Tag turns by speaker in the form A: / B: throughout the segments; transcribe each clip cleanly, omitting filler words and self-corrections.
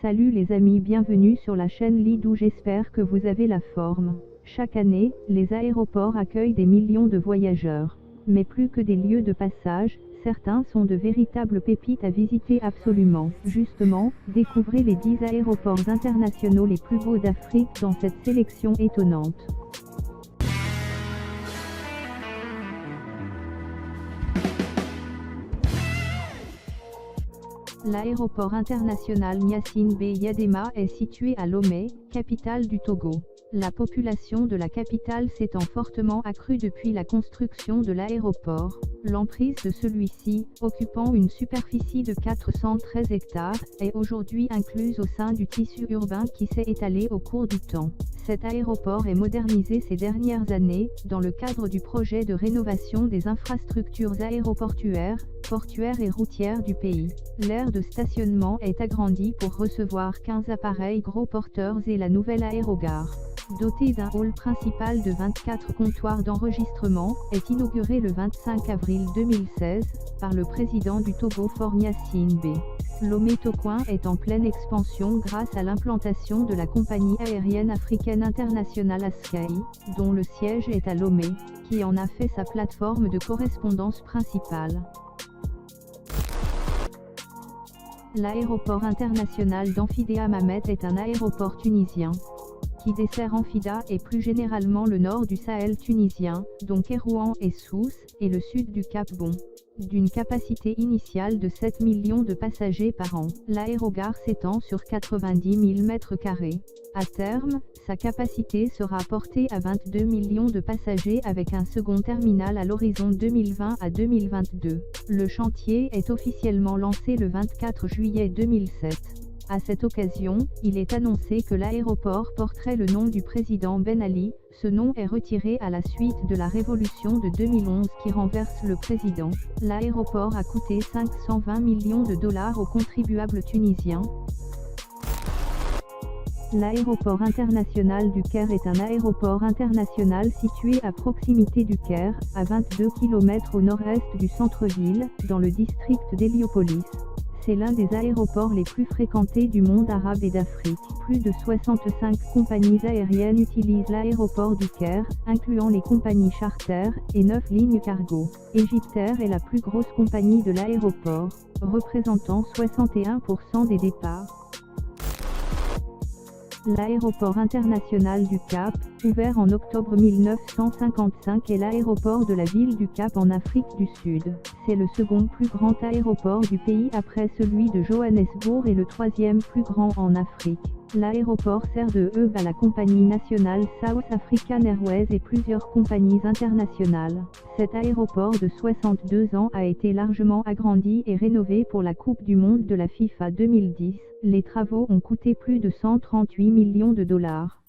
A: Salut les amis, bienvenue sur la chaîne Lidou, j'espère que vous avez la forme. Chaque année, les aéroports accueillent des millions de voyageurs. Mais plus que des lieux de passage, certains sont de véritables pépites à visiter absolument. Justement, découvrez les 10 aéroports internationaux les plus beaux d'Afrique dans cette sélection étonnante. L'aéroport international Gnassingbé Bey Yadema est situé à Lomé, capitale du Togo. La population de la capitale s'étant fortement accrue depuis la construction de l'aéroport, l'emprise de celui-ci, occupant une superficie de 413 hectares, est aujourd'hui incluse au sein du tissu urbain qui s'est étalé au cours du temps. Cet aéroport est modernisé ces dernières années, dans le cadre du projet de rénovation des infrastructures aéroportuaires, portuaires et routières du pays. L'aire de stationnement est agrandie pour recevoir 15 appareils gros porteurs et la nouvelle aérogare, dotée d'un hall principal de 24 comptoirs d'enregistrement, est inaugurée le 25 avril 2016, par le président du Togo Faure Gnassingbé. Lomé Tokoin est en pleine expansion grâce à l'implantation de la compagnie aérienne africaine internationale Askai, dont le siège est à Lomé, qui en a fait sa plateforme de correspondance principale. L'aéroport international d'Amphidéa Mamet est un aéroport tunisien qui dessert Amphida et plus généralement le nord du Sahel tunisien, dont Kérouan et Sousse, et le sud du Cap Bon. D'une capacité initiale de 7 millions de passagers par an, l'aérogare s'étend sur 90 000 m². À terme, sa capacité sera portée à 22 millions de passagers avec un second terminal à l'horizon 2020 à 2022. Le chantier est officiellement lancé le 24 juillet 2007. À cette occasion, il est annoncé que l'aéroport porterait le nom du président Ben Ali. Ce nom est retiré à la suite de la révolution de 2011 qui renverse le président. L'aéroport a coûté 520 millions de dollars aux contribuables tunisiens. L'aéroport international du Caire est un aéroport international situé à proximité du Caire, à 22 km au nord-est du centre-ville, dans le district d'Héliopolis. C'est l'un des aéroports les plus fréquentés du monde arabe et d'Afrique. Plus de 65 compagnies aériennes utilisent l'aéroport du Caire, incluant les compagnies charter, et 9 lignes cargo. Egyptair est la plus grosse compagnie de l'aéroport, représentant 61% des départs. L'aéroport international du Cap, ouvert en octobre 1955, est l'aéroport de la ville du Cap en Afrique du Sud. C'est le second plus grand aéroport du pays après celui de Johannesburg et le troisième plus grand en Afrique. L'aéroport sert de hub à la compagnie nationale South African Airways et plusieurs compagnies internationales. Cet aéroport de 62 ans a été largement agrandi et rénové pour la Coupe du Monde de la FIFA 2010. Les travaux ont coûté plus de 138 millions de dollars.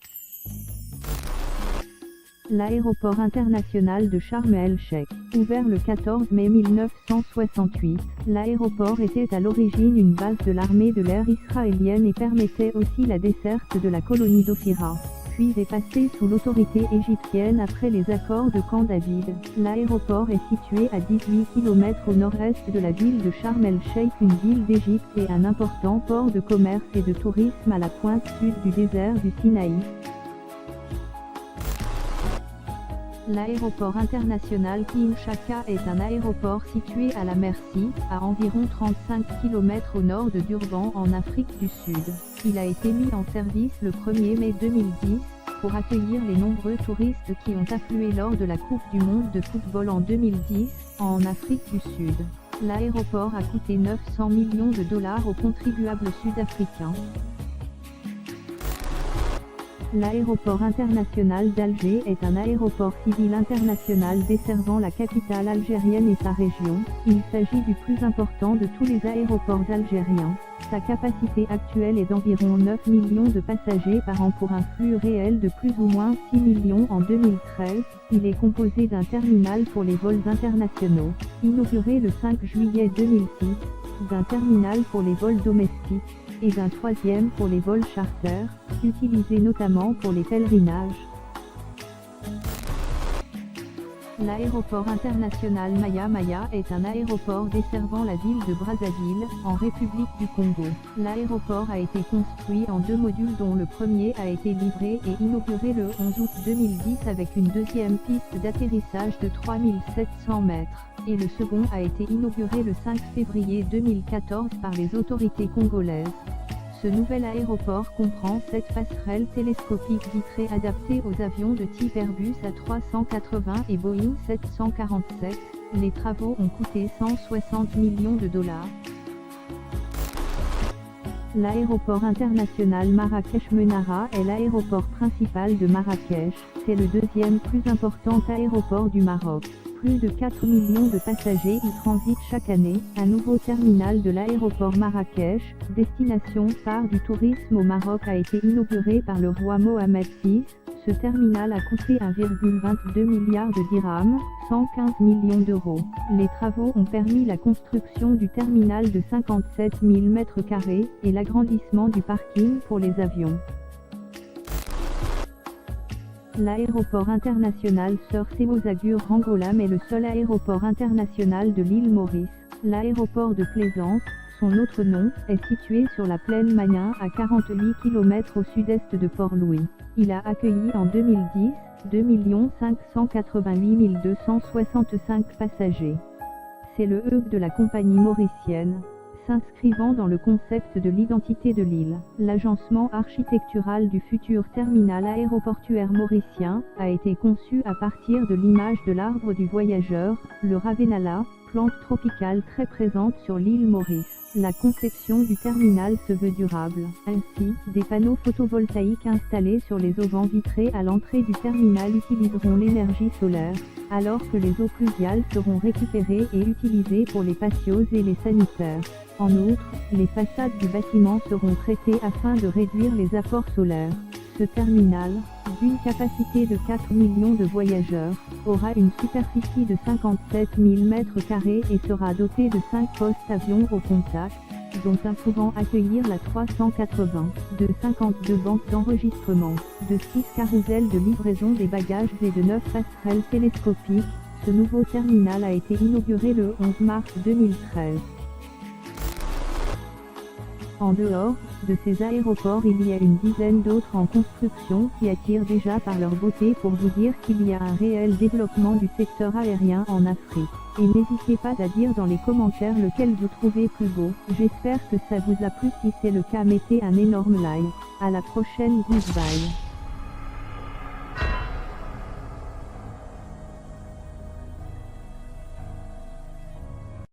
A: L'aéroport international de Sharm el-Sheikh, ouvert le 14 mai 1968, l'aéroport était à l'origine une base de l'armée de l'air israélienne et permettait aussi la desserte de la colonie d'Ophira, puis est passé sous l'autorité égyptienne après les accords de Camp David. L'aéroport est situé à 18 km au nord-est de la ville de Sharm el-Sheikh, une ville d'Égypte et un important port de commerce et de tourisme à la pointe sud du désert du Sinaï. L'aéroport international Kinshasa est un aéroport situé à la Merci, à environ 35 km au nord de Durban en Afrique du Sud. Il a été mis en service le 1er mai 2010, pour accueillir les nombreux touristes qui ont afflué lors de la Coupe du Monde de football en 2010, en Afrique du Sud. L'aéroport a coûté 900 millions de dollars aux contribuables sud-africains. L'aéroport international d'Alger est un aéroport civil international desservant la capitale algérienne et sa région. Il s'agit du plus important de tous les aéroports algériens. Sa capacité actuelle est d'environ 9 millions de passagers par an pour un flux réel de plus ou moins 6 millions en 2013. Il est composé d'un terminal pour les vols internationaux, inauguré le 5 juillet 2006, d'un terminal pour les vols domestiques, et d'un troisième pour les vols charter, utilisés notamment pour les pèlerinages. L'aéroport international Maya Maya est un aéroport desservant la ville de Brazzaville, en République du Congo. L'aéroport a été construit en 2 modules dont le premier a été livré et inauguré le 11 août 2010 avec une deuxième piste d'atterrissage de 3700 mètres, et le second a été inauguré le 5 février 2014 par les autorités congolaises. Ce nouvel aéroport comprend 7 passerelles télescopiques vitrées adaptées aux avions de type Airbus A380 et Boeing 747. Les travaux ont coûté 160 millions de dollars. L'aéroport international Marrakech-Menara est l'aéroport principal de Marrakech. C'est le deuxième plus important aéroport du Maroc. Plus de 4 millions de passagers y transitent chaque année. Un nouveau terminal de l'aéroport Marrakech, destination phare du tourisme au Maroc, a été inauguré par le roi Mohamed VI. Ce terminal a coûté 1,22 milliard de dirhams, 115 millions d'euros. Les travaux ont permis la construction du terminal de 57 000 m² et l'agrandissement du parking pour les avions. L'aéroport international Sir Sémou Agur Angoulême est le seul aéroport international de l'île Maurice. L'aéroport de Plaisance, son autre nom, est situé sur la plaine Magnin à 48 km au sud-est de Port-Louis. Il a accueilli en 2010, 2 588 265 passagers. C'est le hub de la compagnie mauricienne, s'inscrivant dans le concept de l'identité de l'île. L'agencement architectural du futur terminal aéroportuaire mauricien a été conçu à partir de l'image de l'arbre du voyageur, le Ravenala, plante tropicale très présente sur l'île Maurice. La conception du terminal se veut durable. Ainsi, des panneaux photovoltaïques installés sur les auvents vitrés à l'entrée du terminal utiliseront l'énergie solaire, alors que les eaux pluviales seront récupérées et utilisées pour les patios et les sanitaires. En outre, les façades du bâtiment seront traitées afin de réduire les apports solaires. Ce terminal, d'une capacité de 4 millions de voyageurs, aura une superficie de 57 000 m² et sera doté de 5 postes avions au contact, dont un pouvant accueillir la 380, de 52 banques d'enregistrement, de 6 carousels de livraison des bagages et de 9 passerelles télescopiques. Ce nouveau terminal a été inauguré le 11 mars 2013. En dehors de ces aéroports, il y a une dizaine d'autres en construction qui attirent déjà par leur beauté pour vous dire qu'il y a un réel développement du secteur aérien en Afrique. Et n'hésitez pas à dire dans les commentaires lequel vous trouvez plus beau. J'espère que ça vous a plu. Si c'est le cas, mettez un énorme like. À la prochaine, goodbye.